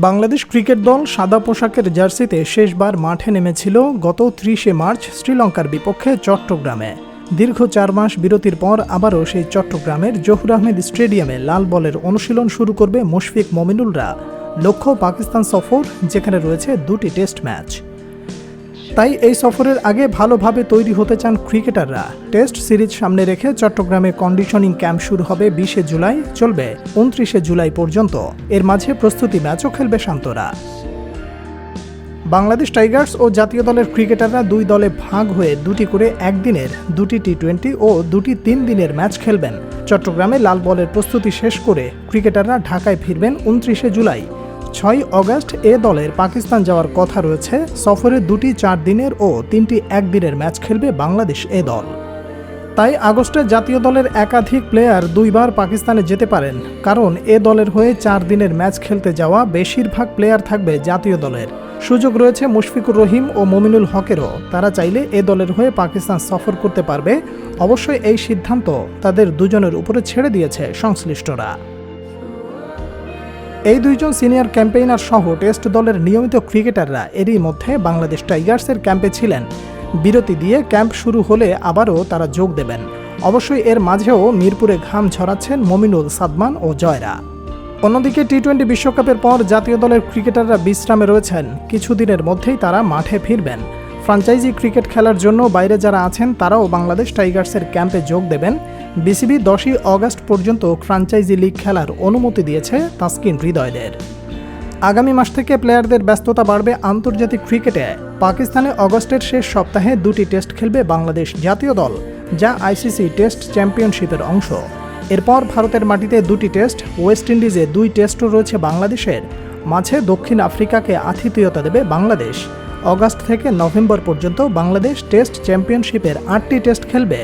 Bangladesh cricket দল সাদা পোশাকের জার্সিতে শেষবার মাঠে নেমেছিল গত ৩০ মার্চ শ্রীলঙ্কার বিপক্ষে চট্টগ্রামে। দীর্ঘ ৪ মাস বিরতির পর আবারও সেই চট্টগ্রামের জহুর আহমেদ স্টেডিয়ামে লাল বলের অনুশীলন শুরু করবে মুশফিক মমিনুলরা। লক্ষ্য পাকিস্তান সফর, যেখানে রয়েছে 2টি টেস্ট ম্যাচ। তাই এই সফরের আগে ভালোভাবে তৈরি হতে চান ক্রিকেটাররা। টেস্ট সিরিজ সামনে রেখে চট্টগ্রামে কন্ডিশনিং ক্যাম্প শুরু হবে 20 জুলাই, চলবে 29 জুলাই পর্যন্ত। এর মাঝে প্রস্তুতি ম্যাচও খেলবে শান্তরা। বাংলাদেশ টাইগার্স ও জাতীয় দলের ক্রিকেটাররা 2 দলে ভাগ হয়ে 2টি করে একদিনের, 2টি টি-20 ও 2টি 3 দিনের ম্যাচ খেলবেন। চট্টগ্রামে লাল বলের প্রস্তুতি শেষ করে ক্রিকেটাররা ঢাকায় ফিরবেন 29 জুলাই। 6 অগাস্ট এ দলের পাকিস্তান যাওয়ার কথা রয়েছে। সফরে 2টি 4 দিনের ও 3টি 1 দিনের ম্যাচ খেলবে বাংলাদেশ এ দল। তাই আগস্টে জাতীয় দলের একাধিক প্লেয়ার 2 বার পাকিস্তানে যেতে পারেন, কারণ এ দলের হয়ে 4 দিনের ম্যাচ খেলতে যাওয়া বেশিরভাগ প্লেয়ার থাকবে জাতীয় দলের। সুযোগ রয়েছে মুশফিকুর রহিম ও মমিনুল হকেরও। তারা চাইলে এ দলের হয়ে পাকিস্তান সফর করতে পারবে। অবশ্যই এই সিদ্ধান্ত তাদের দুজনের উপরে ছেড়ে দিয়েছে সংশ্লিষ্টরা। এই 2 জন সিনিয়র ক্যাম্পেইনার সহ টেস্ট দলের নিয়মিত ক্রিকেটাররা এরই মধ্যে বাংলাদেশ টাইগার্সের ক্যাম্পে ছিলেন। বিরতি দিয়ে ক্যাম্প শুরু হলে আবারও তারা যোগ দেবেন। অবশ্যই এর মাঝেও মিরপুরে ঘাম ঝরাচ্ছেন মমিনুল, সাদমান ও জয়রা। অন্যদিকে টি-20 বিশ্বকাপের পর জাতীয় দলের ক্রিকেটাররা বিশ্রামে রয়েছেন। কিছুদিনের মধ্যেই তারা মাঠে ফিরবেন। ফ্র্যাঞ্চাইজি ক্রিকেট খেলার জন্য বাইরে যারা আছেন তারাও বাংলাদেশ টাইগার্সের ক্যাম্পে যোগ দেবেন। বিসিবি 10 অগাস্ট পর্যন্ত ফ্র্যাঞ্চাইজি লিগ খেলার অনুমতি দিয়েছে তাসকিন হৃদয়দের। আগামী মাস থেকে প্লেয়ারদের ব্যস্ততা বাড়বে আন্তর্জাতিক ক্রিকেটে। পাকিস্তানে অগস্টের শেষ সপ্তাহে 2টি টেস্ট খেলবে বাংলাদেশ জাতীয় দল, যা আইসিসি টেস্ট চ্যাম্পিয়নশিপের অংশ। এরপর ভারতের মাটিতে 2টি টেস্ট, ওয়েস্ট ইন্ডিজে 2 টেস্টও রয়েছে বাংলাদেশের। মাঝে দক্ষিণ আফ্রিকাকে আতিথেয়তা দেবে বাংলাদেশ। অগাস্ট থেকে নভেম্বর পর্যন্ত বাংলাদেশ টেস্ট চ্যাম্পিয়নশিপের 8টি টেস্ট খেলবে।